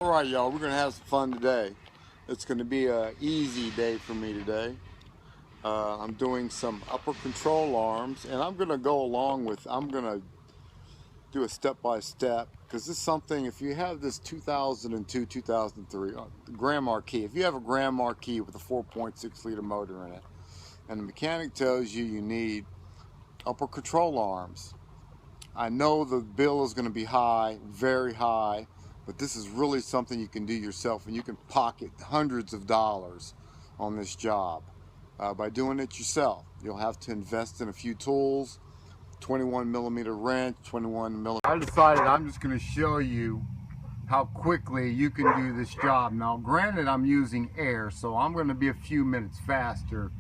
Alright y'all, we're going to have some fun today. It's going to be an easy day for me today. I'm doing some upper control arms, and I'm going to go along with, I'm going to do a step-by-step, because this is something, if you have this 2002, 2003 Grand Marquis, if you have a Grand Marquis with a 4.6 liter motor in it, and the mechanic tells you you need upper control arms, I know the bill is going to be high, very high, but this is really something you can do yourself, and you can pocket hundreds of dollars on this job by doing it yourself. You'll have to invest in a few tools, 21 millimeter wrench, 21 millimeter. I decided I'm just going to show you how quickly you can do this job. Now granted, I'm using air, so I'm going to be a few minutes faster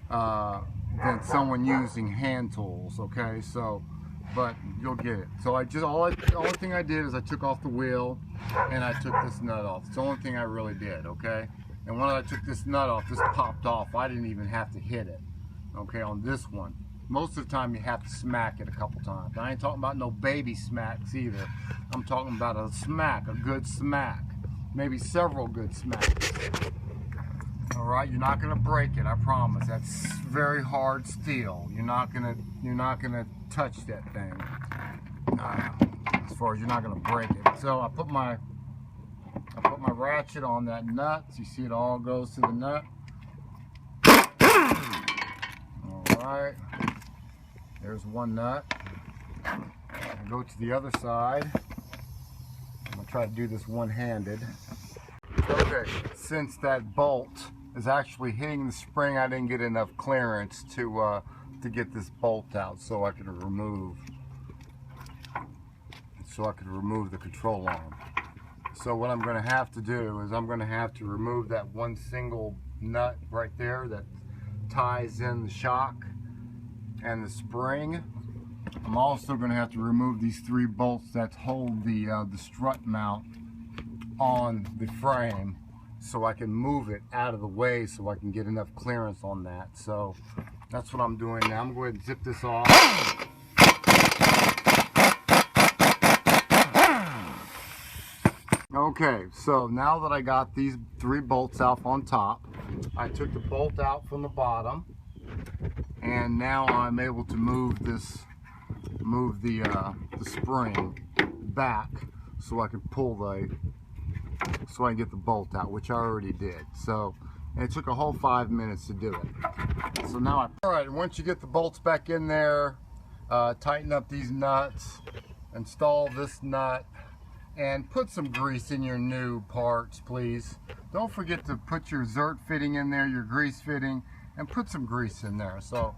than someone using hand tools, okay? So, but you'll get it. So the only thing I did is I took off the wheel and I took this nut off. It's the only thing I really did, okay? And when I took this nut off, this popped off. I didn't even have to hit it, okay, on this one. Most of the time you have to smack it a couple times. I ain't talking about no baby smacks either. I'm talking about a smack, a good smack. Maybe several good smacks. Alright, you're not gonna break it, I promise. That's very hard steel. You're not gonna touch that thing. As far as you're not gonna break it. So I put my ratchet on that nut. So you see it all goes to the nut. Alright. There's one nut. I'll go to the other side. I'm gonna try to do this one-handed. Okay, since that bolt is actually hitting the spring, I didn't get enough clearance to get this bolt out so I could remove the control arm. So what I'm going to have to do is I'm going to have to remove that one single nut right there that ties in the shock and the spring. I'm also going to have to remove these three bolts that hold the strut mount on the frame, so I can move it out of the way so I can get enough clearance on that. So that's what I'm doing now. I'm going to zip this off. Okay, so now that I got these three bolts out on top, I took the bolt out from the bottom, and now I'm able to move the spring back so I can so I can get the bolt out, which I already did. So, and it took a whole 5 minutes to do it. So now alright, once you get the bolts back in there, tighten up these nuts, install this nut, and put some grease in your new parts, please. Don't forget to put your zert fitting in there, your grease fitting, and put some grease in there. So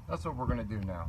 that's what we're going to do now.